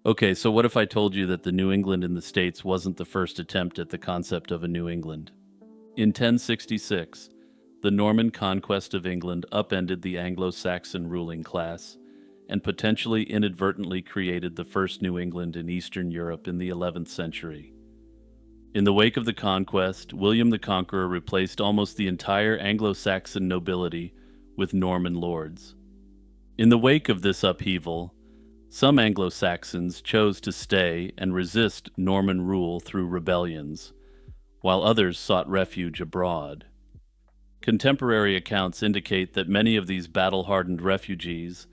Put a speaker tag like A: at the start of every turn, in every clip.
A: Okay, so what if I told you that the New England in the States wasn't the first attempt at the concept of a New England? In 1066, the Norman conquest of England upended the Anglo-Saxon ruling class and potentially inadvertently created the first New England in Eastern Europe in the 11th century. In the wake of the conquest, William the Conqueror replaced almost the entire Anglo-Saxon nobility with Norman lords. In the wake of this upheaval, some Anglo-Saxons chose to stay and resist Norman rule through rebellions, while others sought refuge abroad. Contemporary accounts indicate that many of these battle-hardened refugees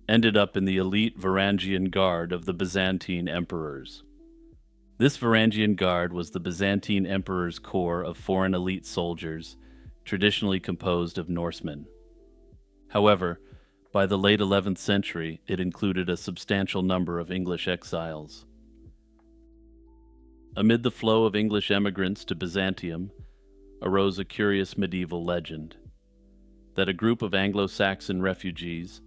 A: ended up in the elite Varangian Guard of the Byzantine emperors. This Varangian Guard was the Byzantine emperor's corps of foreign elite soldiers, traditionally composed of Norsemen. However, by the late 11th century, it included a substantial number of English exiles. Amid the flow of English emigrants to Byzantium arose a curious medieval legend that a group of Anglo-Saxon refugees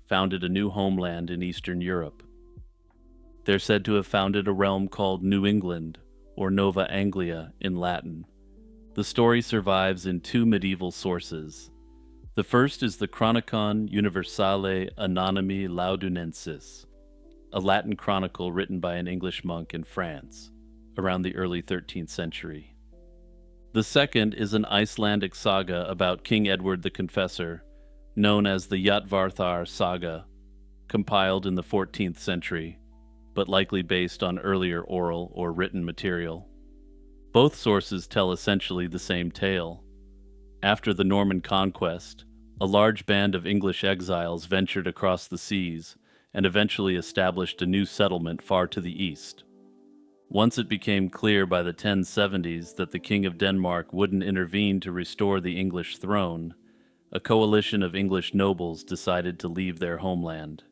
A: founded a new homeland in Eastern Europe. They're said to have founded a realm called New England, or Nova Anglia in Latin. The story survives in two medieval sources. The first is the Chronicon Universale Anonymi Laudunensis, a Latin chronicle written by an English monk in France around the early 13th century. The second is an Icelandic saga about King Edward the Confessor, known as the Jotvarðar saga, compiled in the 14th century, but likely based on earlier oral or written material. Both sources tell essentially the same tale. After the Norman conquest, a large band of English exiles ventured across the seas and eventually established a new settlement far to the east. Once it became clear by the 1070s that the King of Denmark wouldn't intervene to restore the English throne, a coalition of English nobles decided to leave their homeland.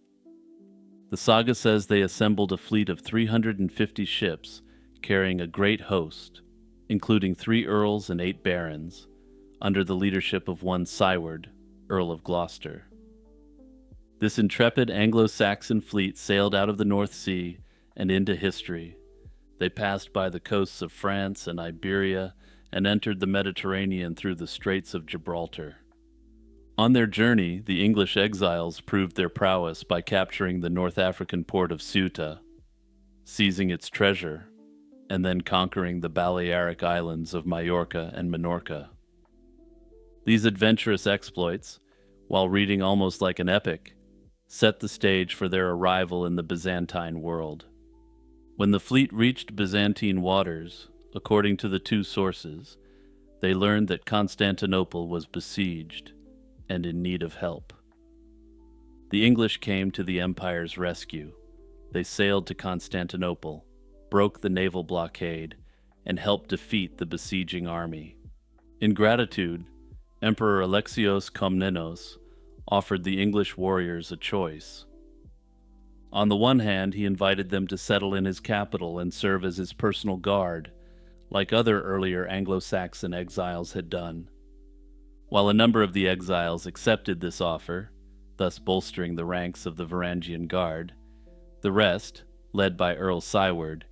A: The saga says they assembled a fleet of 350 ships carrying a great host, including 3 earls and 8 barons, under the leadership of one Siward, Earl of Gloucester. This intrepid Anglo-Saxon fleet sailed out of the North Sea and into history. They passed by the coasts of France and Iberia and entered the Mediterranean through the Straits of Gibraltar. On their journey, the English exiles proved their prowess by capturing the North African port of Ceuta, seizing its treasure, and then conquering the Balearic Islands of Majorca and Minorca. These adventurous exploits, while reading almost like an epic, set the stage for their arrival in the Byzantine world. When the fleet reached Byzantine waters, according to the two sources, they learned that Constantinople was besieged and in need of help. The English came to the empire's rescue. They sailed to Constantinople, broke the naval blockade, and helped defeat the besieging army. In gratitude, Emperor Alexios Komnenos offered the English warriors a choice. On the one hand, he invited them to settle in his capital and serve as his personal guard, like other earlier Anglo-Saxon exiles had done. While a number of the exiles accepted this offer, thus bolstering the ranks of the Varangian Guard, the rest, led by Earl Siward,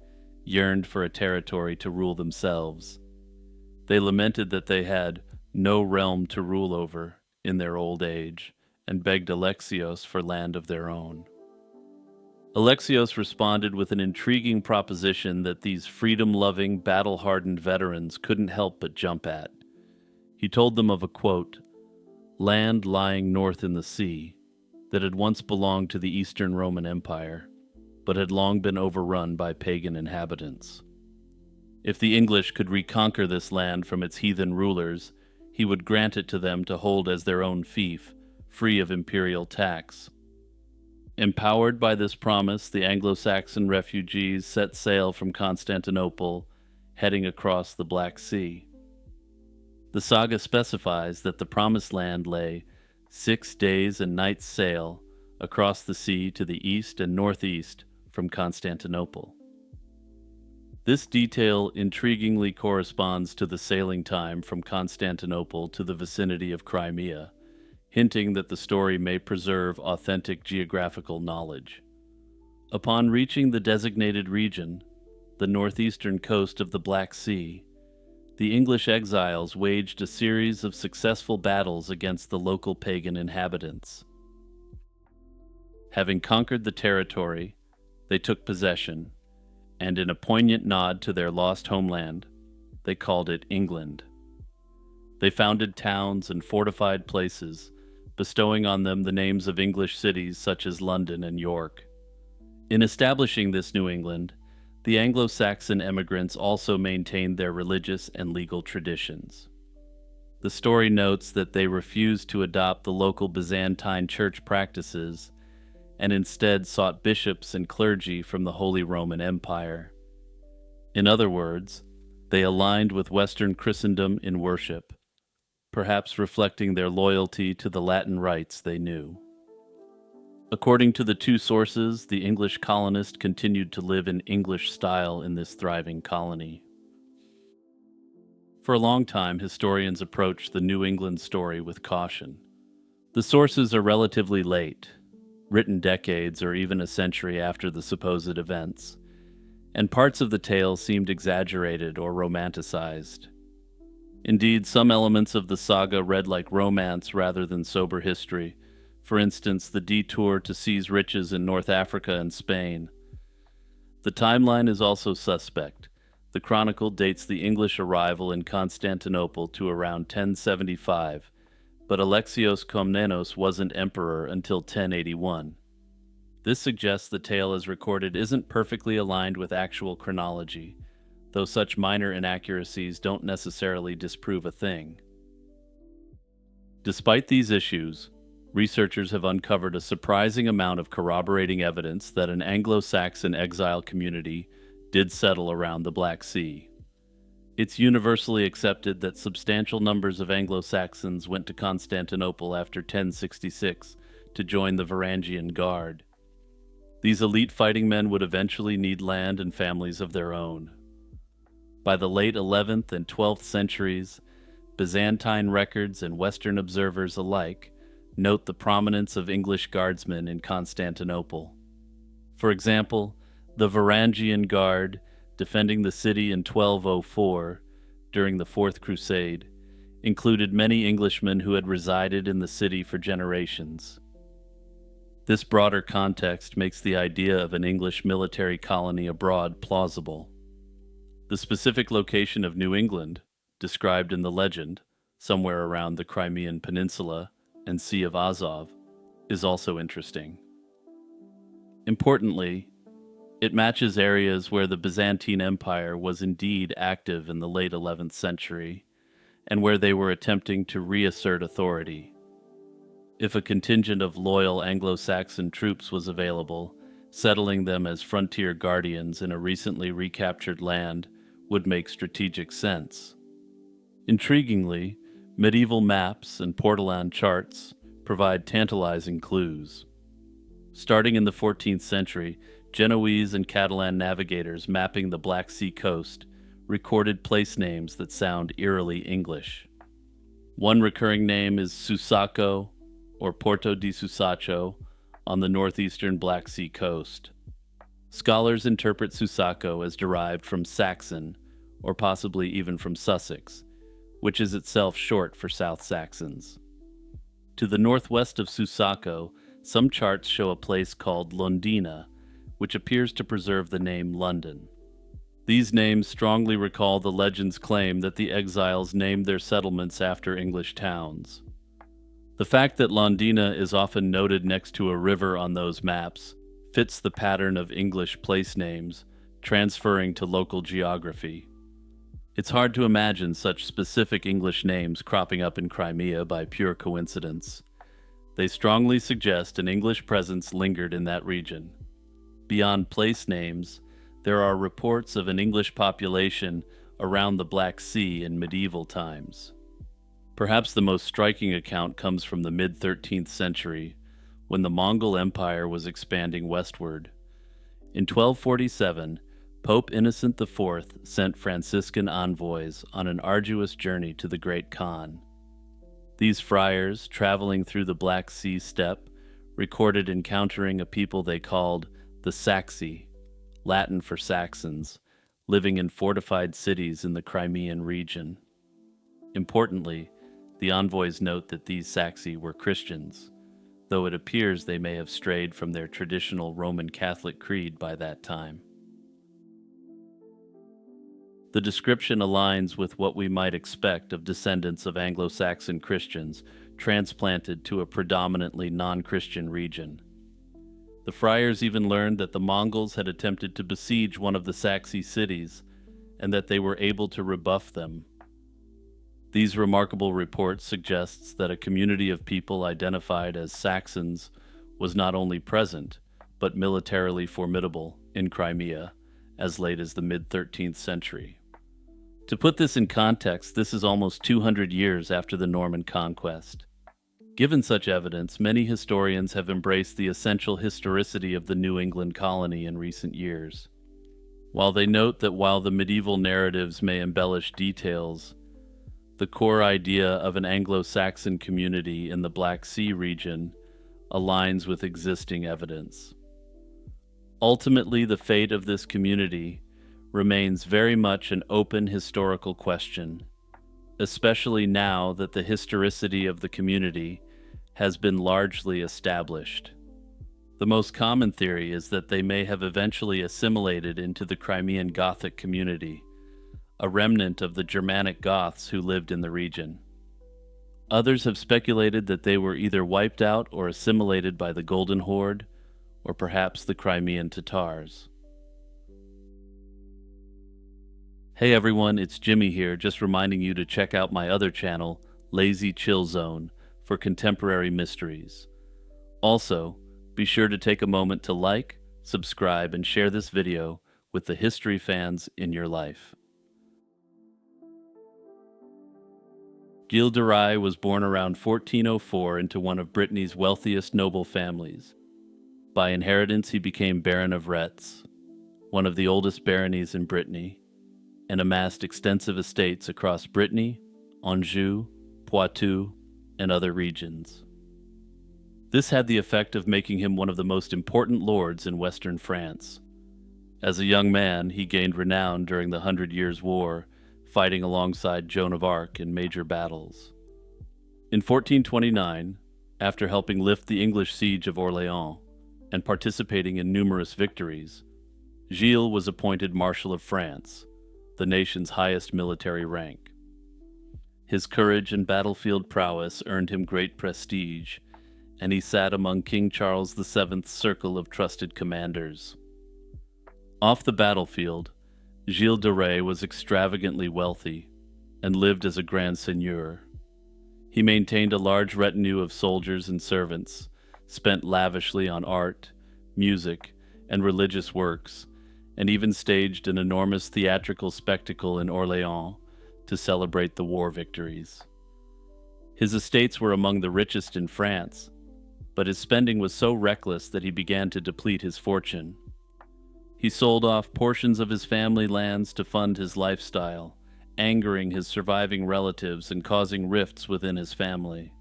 A: yearned for a territory to rule themselves. They lamented that they had no realm to rule over in their old age, and begged Alexios for land of their own. Alexios responded with an intriguing proposition that these freedom-loving, battle-hardened veterans couldn't help but jump at. He told them of a, quote, land lying north in the sea that had once belonged to the Eastern Roman Empire, but had long been overrun by pagan inhabitants. If the English could reconquer this land from its heathen rulers, he would grant it to them to hold as their own fief, free of imperial tax. Empowered by this promise, the Anglo-Saxon refugees set sail from Constantinople, heading across the Black Sea. The saga specifies that the Promised Land lay 6 days and nights' sail across the sea to the east and northeast from Constantinople. This detail intriguingly corresponds to the sailing time from Constantinople to the vicinity of Crimea, hinting that the story may preserve authentic geographical knowledge. Upon reaching the designated region, the northeastern coast of the Black Sea, the English exiles waged a series of successful battles against the local pagan inhabitants. Having conquered the territory, they took possession, and in a poignant nod to their lost homeland, they called it England. They founded towns and fortified places, bestowing on them the names of English cities such as London and York. In establishing this New England, the Anglo-Saxon emigrants also maintained their religious and legal traditions. The story notes that they refused to adopt the local Byzantine church practices and instead sought bishops and clergy from the Holy Roman Empire. In other words, they aligned with Western Christendom in worship, perhaps reflecting their loyalty to the Latin rites they knew. According to the two sources, the English colonists continued to live in English style in this thriving colony. For a long time, historians approached the New England story with caution. The sources are relatively late, written decades or even a century after the supposed events, and parts of the tale seemed exaggerated or romanticized. Indeed, some elements of the saga read like romance rather than sober history. For instance, the detour to seize riches in North Africa and Spain. The timeline is also suspect. The chronicle dates the English arrival in Constantinople to around 1075, but Alexios Komnenos wasn't emperor until 1081. This suggests the tale as recorded isn't perfectly aligned with actual chronology, though such minor inaccuracies don't necessarily disprove a thing. Despite these issues, researchers have uncovered a surprising amount of corroborating evidence that an Anglo-Saxon exile community did settle around the Black Sea. It's universally accepted that substantial numbers of Anglo-Saxons went to Constantinople after 1066 to join the Varangian Guard. These elite fighting men would eventually need land and families of their own. By the late 11th and 12th centuries, Byzantine records and Western observers alike note the prominence of English guardsmen in Constantinople. For example, the Varangian Guard, defending the city in 1204 during the Fourth Crusade, included many Englishmen who had resided in the city for generations. This broader context makes the idea of an English military colony abroad plausible. The specific location of New England, described in the legend, somewhere around the Crimean Peninsula and Sea of Azov, is also interesting. Importantly, it matches areas where the Byzantine Empire was indeed active in the late 11th century, and where they were attempting to reassert authority. If a contingent of loyal Anglo-Saxon troops was available, settling them as frontier guardians in a recently recaptured land would make strategic sense. Intriguingly, medieval maps and portolan charts provide tantalizing clues. Starting in the 14th century, Genoese and Catalan navigators mapping the Black Sea coast recorded place names that sound eerily English. One recurring name is Susaco, or Porto di Susaco, on the northeastern Black Sea coast. Scholars interpret Susaco as derived from Saxon, or possibly even from Sussex, which is itself short for South Saxons. To the northwest of Susaco, some charts show a place called Londina, which appears to preserve the name London. These names strongly recall the legend's claim that the exiles named their settlements after English towns. The fact that Londina is often noted next to a river on those maps fits the pattern of English place names transferring to local geography. It's hard to imagine such specific English names cropping up in Crimea by pure coincidence. They strongly suggest an English presence lingered in that region. Beyond place names, there are reports of an English population around the Black Sea in medieval times. Perhaps the most striking account comes from the mid-13th century, when the Mongol Empire was expanding westward. In 1247, Pope Innocent IV sent Franciscan envoys on an arduous journey to the Great Khan. These friars, traveling through the Black Sea steppe, recorded encountering a people they called the Saxi, Latin for Saxons, living in fortified cities in the Crimean region. Importantly, the envoys note that these Saxi were Christians, though it appears they may have strayed from their traditional Roman Catholic creed by that time. The description aligns with what we might expect of descendants of Anglo-Saxon Christians transplanted to a predominantly non-Christian region. The friars even learned that the Mongols had attempted to besiege one of the Saxi cities, and that they were able to rebuff them. These remarkable reports suggests that a community of people identified as Saxons was not only present, but militarily formidable in Crimea as late as the mid-13th century. To put this in context, this is almost 200 years after the Norman conquest. Given such evidence, many historians have embraced the essential historicity of the New England colony in recent years. While they note that while the medieval narratives may embellish details, the core idea of an Anglo-Saxon community in the Black Sea region aligns with existing evidence. Ultimately, the fate of this community remains very much an open historical question, especially now that the historicity of the community has been largely established. The most common theory is that they may have eventually assimilated into the Crimean Gothic community, a remnant of the Germanic Goths who lived in the region. Others have speculated that they were either wiped out or assimilated by the Golden Horde, or perhaps the Crimean Tatars. Hey everyone, it's Jimmy here, just reminding you to check out my other channel, Lazy Chill Zone, for contemporary mysteries. Also, be sure to take a moment to like, subscribe, and share this video with the history fans in your life. Gilles de Rais was born around 1404 into one of Brittany's wealthiest noble families. By inheritance, he became Baron of Retz, one of the oldest baronies in Brittany, and amassed extensive estates across Brittany, Anjou, Poitou, and other regions. This had the effect of making him one of the most important lords in western France. As a young man, he gained renown during the 100 Years' War, fighting alongside Joan of Arc in major battles. In 1429, after helping lift the English siege of Orléans and participating in numerous victories, Gilles was appointed Marshal of France, the nation's highest military rank. His courage and battlefield prowess earned him great prestige, and he sat among King Charles VII's circle of trusted commanders. Off the battlefield, Gilles de Rais was extravagantly wealthy and lived as a grand seigneur. He maintained a large retinue of soldiers and servants, spent lavishly on art, music, and religious works, and even staged an enormous theatrical spectacle in Orléans to celebrate the war victories. His estates were among the richest in France, but his spending was so reckless that he began to deplete his fortune. He sold off portions of his family lands to fund his lifestyle, angering his surviving relatives and causing rifts within his family.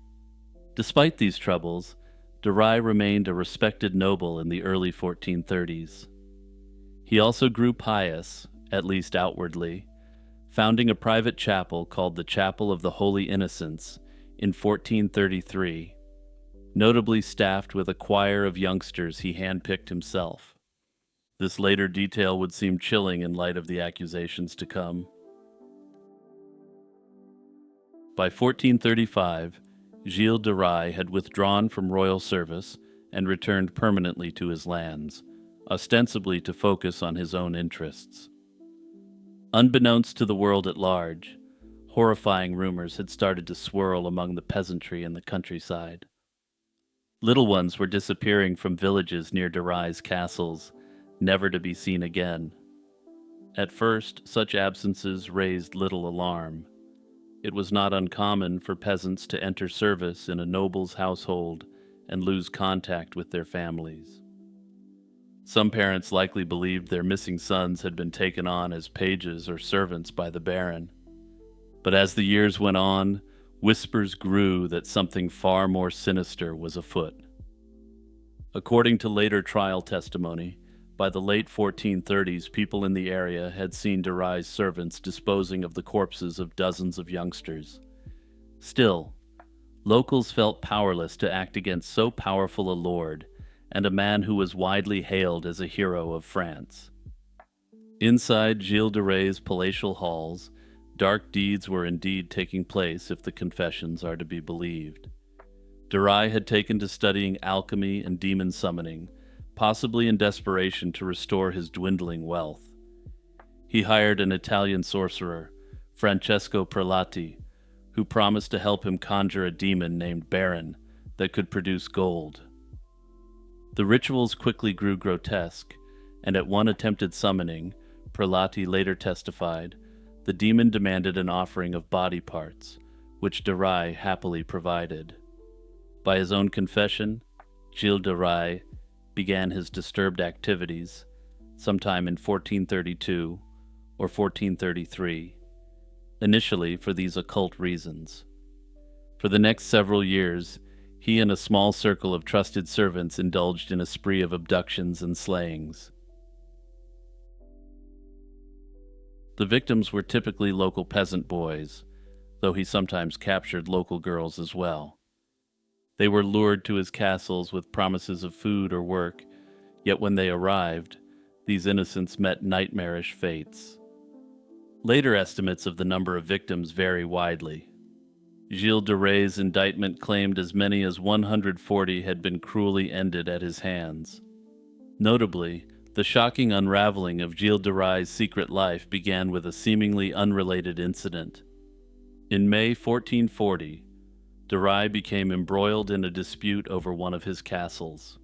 A: Despite these troubles, de Rais remained a respected noble in the early 1430s. He also grew pious, at least outwardly, founding a private chapel called the Chapel of the Holy Innocents in 1433, notably staffed with a choir of youngsters he handpicked himself. This later detail would seem chilling in light of the accusations to come. By 1435, Gilles de Rais had withdrawn from royal service and returned permanently to his lands, ostensibly to focus on his own interests. Unbeknownst to the world at large, horrifying rumors had started to swirl among the peasantry in the countryside. Little ones were disappearing from villages near de Rais' castles, never to be seen again. At first, such absences raised little alarm. It was not uncommon for peasants to enter service in a noble's household and lose contact with their families. Some parents likely believed their missing sons had been taken on as pages or servants by the Baron. But as the years went on, whispers grew that something far more sinister was afoot. According to later trial testimony, By the late 1430s, people in the area had seen de Rye's servants disposing of the corpses of dozens of youngsters. Still, locals felt powerless to act against so powerful a lord and a man who was widely hailed as a hero of France. Inside Gilles de Rais's palatial halls, dark deeds were indeed taking place if the confessions are to be believed. De Rye had taken to studying alchemy and demon summoning, possibly in desperation to restore his dwindling wealth. He hired an Italian sorcerer, Francesco Prelati, who promised to help him conjure a demon named Baron that could produce gold. The rituals quickly grew grotesque, and at one attempted summoning, Prelati later testified, the demon demanded an offering of body parts, which de Rye happily provided. By his own confession, Gilles de Rye began his disturbed activities sometime in 1432 or 1433, initially for these occult reasons. For the next several years, he and a small circle of trusted servants indulged in a spree of abductions and slayings. The victims were typically local peasant boys, though he sometimes captured local girls as well. They were lured to his castles with promises of food or work, yet when they arrived, these innocents met nightmarish fates. Later estimates of the number of victims vary widely. Gilles de Rais's indictment claimed as many as 140 had been cruelly ended at his hands. Notably, the shocking unraveling of Gilles de Rais's secret life began with a seemingly unrelated incident. In May 1440, de Rye became embroiled in a dispute over one of his castles.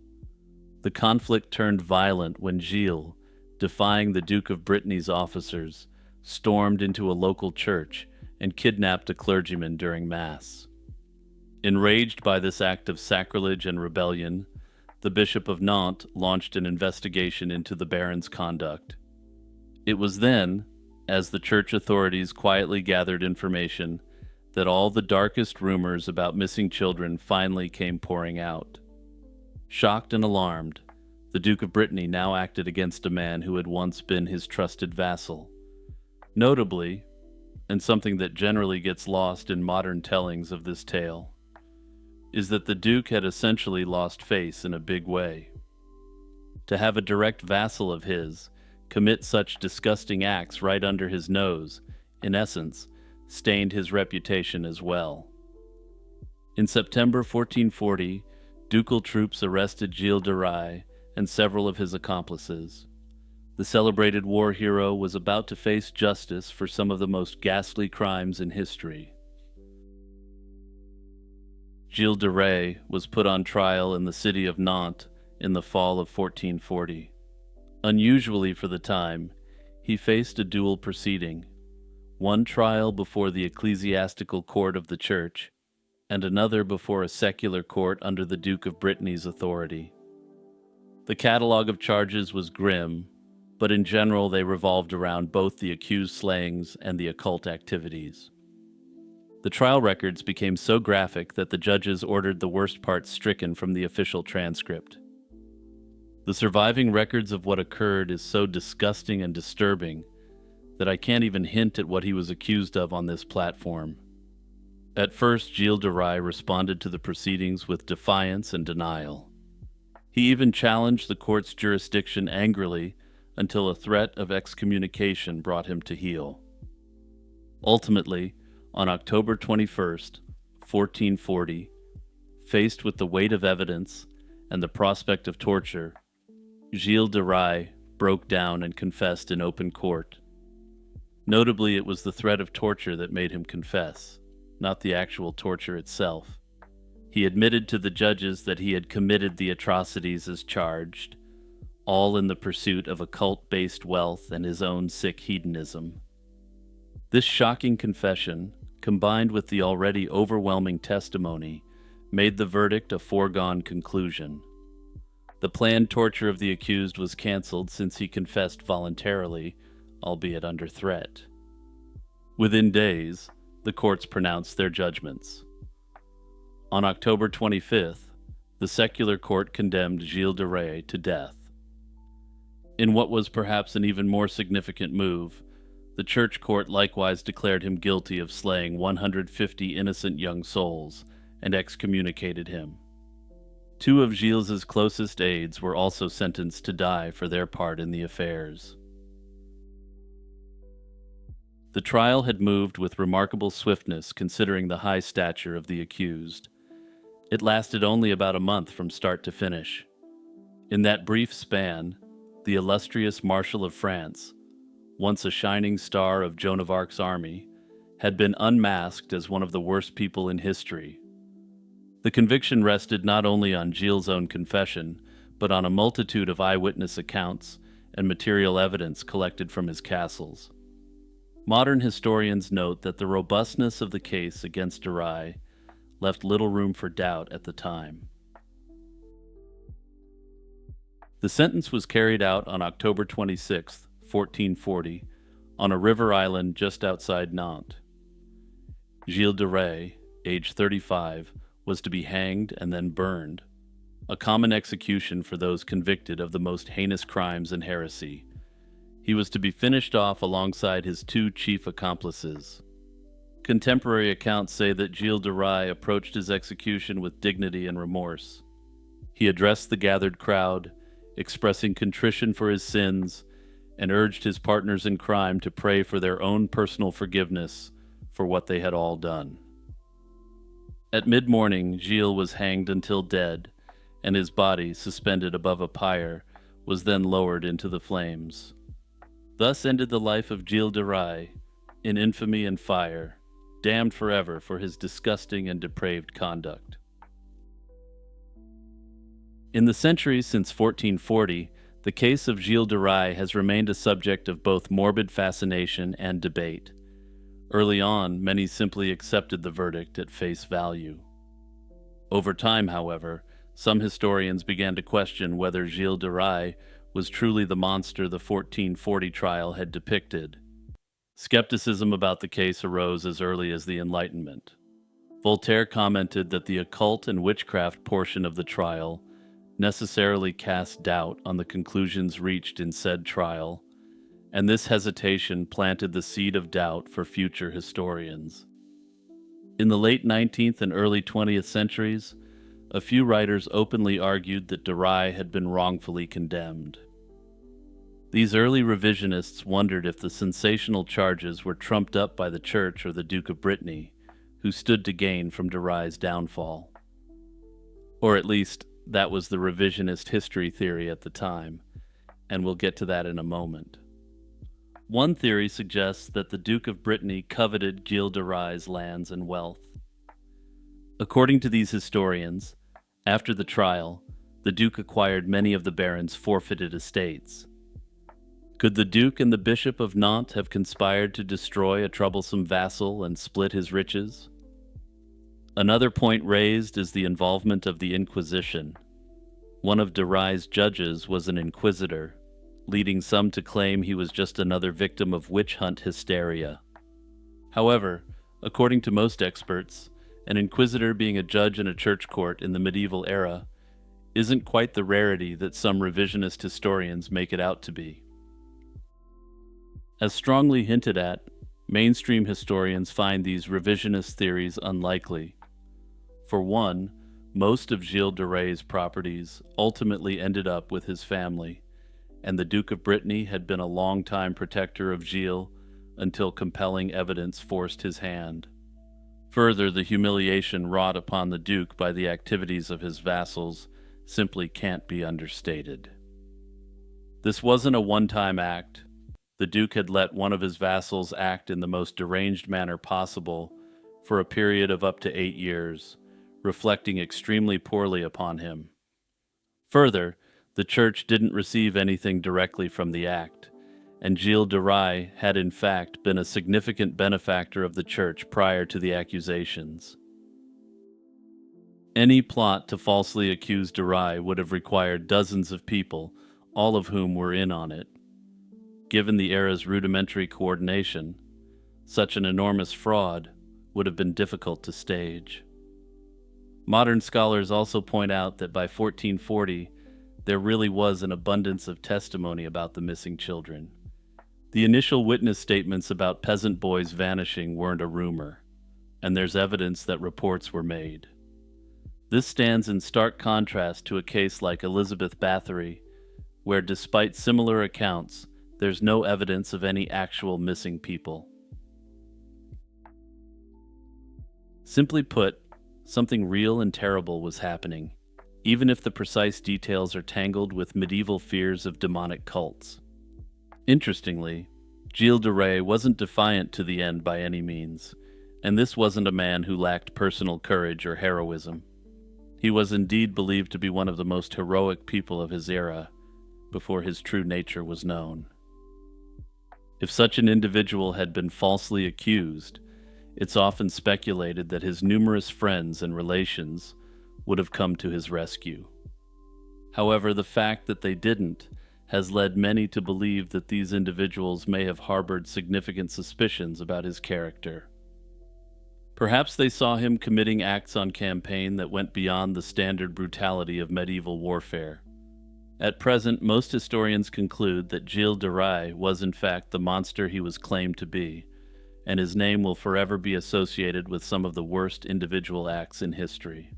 A: The conflict turned violent when Gilles, defying the Duke of Brittany's officers, stormed into a local church and kidnapped a clergyman during Mass. Enraged by this act of sacrilege and rebellion, the Bishop of Nantes launched an investigation into the Baron's conduct. It was then, as the church authorities quietly gathered information, that all the darkest rumors about missing children finally came pouring out. Shocked and alarmed, the Duke of Brittany now acted against a man who had once been his trusted vassal. Notably, and something that generally gets lost in modern tellings of this tale, is that the Duke had essentially lost face in a big way. To have a direct vassal of his commit such disgusting acts right under his nose, in essence, stained his reputation as well. In September 1440, ducal troops arrested Gilles de Rye and several of his accomplices. The celebrated war hero was about to face justice for some of the most ghastly crimes in history. Gilles de Rye was put on trial in the city of Nantes in the fall of 1440. Unusually for the time, he faced a dual proceeding, one trial before the ecclesiastical court of the church, and another before a secular court under the Duke of Brittany's authority. The catalogue of charges was grim, but in general they revolved around both the accused slayings and the occult activities. The trial records became so graphic that the judges ordered the worst parts stricken from the official transcript. The surviving records of what occurred is so disgusting and disturbing that I can't even hint at what he was accused of on this platform. At first, Gilles de Rye responded to the proceedings with defiance and denial. He even challenged the court's jurisdiction angrily until a threat of excommunication brought him to heel. Ultimately, on October 21st, 1440, faced with the weight of evidence and the prospect of torture, Gilles de Rye broke down and confessed in open court. Notably, it was the threat of torture that made him confess, not the actual torture itself. He admitted to the judges that he had committed the atrocities as charged, all in the pursuit of occult-based wealth and his own sick hedonism. This shocking confession, combined with the already overwhelming testimony, made the verdict a foregone conclusion. The planned torture of the accused was canceled since he confessed voluntarily, albeit under threat. Within days, the courts pronounced their judgments. On October 25th, the secular court condemned Gilles de Rye to death. In what was perhaps an even more significant move, the church court likewise declared him guilty of slaying 150 innocent young souls and excommunicated him. Two of Gilles's closest aides were also sentenced to die for their part in the affairs. The trial had moved with remarkable swiftness considering the high stature of the accused. It lasted only about a month from start to finish. In that brief span, the illustrious Marshal of France, once a shining star of Joan of Arc's army, had been unmasked as one of the worst people in history. The conviction rested not only on Gilles's own confession, but on a multitude of eyewitness accounts and material evidence collected from his castles. Modern historians note that the robustness of the case against de Rye left little room for doubt at the time. The sentence was carried out on October 26, 1440, on a river island just outside Nantes. Gilles de Rye, age 35, was to be hanged and then burned, a common execution for those convicted of the most heinous crimes and heresy. He was to be finished off alongside his two chief accomplices. Contemporary accounts say that Gilles de Rye approached his execution with dignity and remorse. He addressed the gathered crowd, expressing contrition for his sins, and urged his partners in crime to pray for their own personal forgiveness for what they had all done. At mid-morning, Gilles was hanged until dead, and his body, suspended above a pyre, was then lowered into the flames. Thus ended the life of Gilles de Rye, in infamy and fire, damned forever for his disgusting and depraved conduct. In the centuries since 1440, the case of Gilles de Rye has remained a subject of both morbid fascination and debate. Early on, many simply accepted the verdict at face value. Over time, however, some historians began to question whether Gilles de Rye was truly the monster the 1440 trial had depicted. Skepticism about the case arose as early as the Enlightenment. Voltaire commented that the occult and witchcraft portion of the trial necessarily cast doubt on the conclusions reached in said trial, and this hesitation planted the seed of doubt for future historians. In the late 19th and early 20th centuries, a few writers openly argued that de Rye had been wrongfully condemned. These early revisionists wondered if the sensational charges were trumped up by the Church or the Duke of Brittany, who stood to gain from de Rye's downfall. Or at least, that was the revisionist history theory at the time, and we'll get to that in a moment. One theory suggests that the Duke of Brittany coveted Gilles de Rye's lands and wealth. According to these historians, after the trial, the Duke acquired many of the Baron's forfeited estates. Could the Duke and the Bishop of Nantes have conspired to destroy a troublesome vassal and split his riches? Another point raised is the involvement of the Inquisition. One of de Rye's judges was an inquisitor, leading some to claim he was just another victim of witch hunt hysteria. However, according to most experts, an inquisitor being a judge in a church court in the medieval era isn't quite the rarity that some revisionist historians make it out to be. As strongly hinted at, mainstream historians find these revisionist theories unlikely. For one, most of Gilles de Rye's properties ultimately ended up with his family, and the Duke of Brittany had been a long-time protector of Gilles until compelling evidence forced his hand. Further, the humiliation wrought upon the Duke by the activities of his vassals simply can't be understated. This wasn't a one-time act. The Duke had let one of his vassals act in the most deranged manner possible for a period of up to 8 years, reflecting extremely poorly upon him. Further, the Church didn't receive anything directly from the act, and Gilles de Rye had in fact been a significant benefactor of the Church prior to the accusations. Any plot to falsely accuse de Rye would have required dozens of people, all of whom were in on it. Given the era's rudimentary coordination, such an enormous fraud would have been difficult to stage. Modern scholars also point out that by 1440, there really was an abundance of testimony about the missing children. The initial witness statements about peasant boys vanishing weren't a rumor, and there's evidence that reports were made. This stands in stark contrast to a case like Elizabeth Bathory, where despite similar accounts, there's no evidence of any actual missing people. Simply put, something real and terrible was happening, even if the precise details are tangled with medieval fears of demonic cults. Interestingly, Gilles de Rais wasn't defiant to the end by any means, and this wasn't a man who lacked personal courage or heroism. He was indeed believed to be one of the most heroic people of his era, before his true nature was known. If such an individual had been falsely accused, it's often speculated that his numerous friends and relations would have come to his rescue. However, the fact that they didn't has led many to believe that these individuals may have harbored significant suspicions about his character. Perhaps they saw him committing acts on campaign that went beyond the standard brutality of medieval warfare. At present, most historians conclude that Gilles de Rais was in fact the monster he was claimed to be, and his name will forever be associated with some of the worst individual acts in history.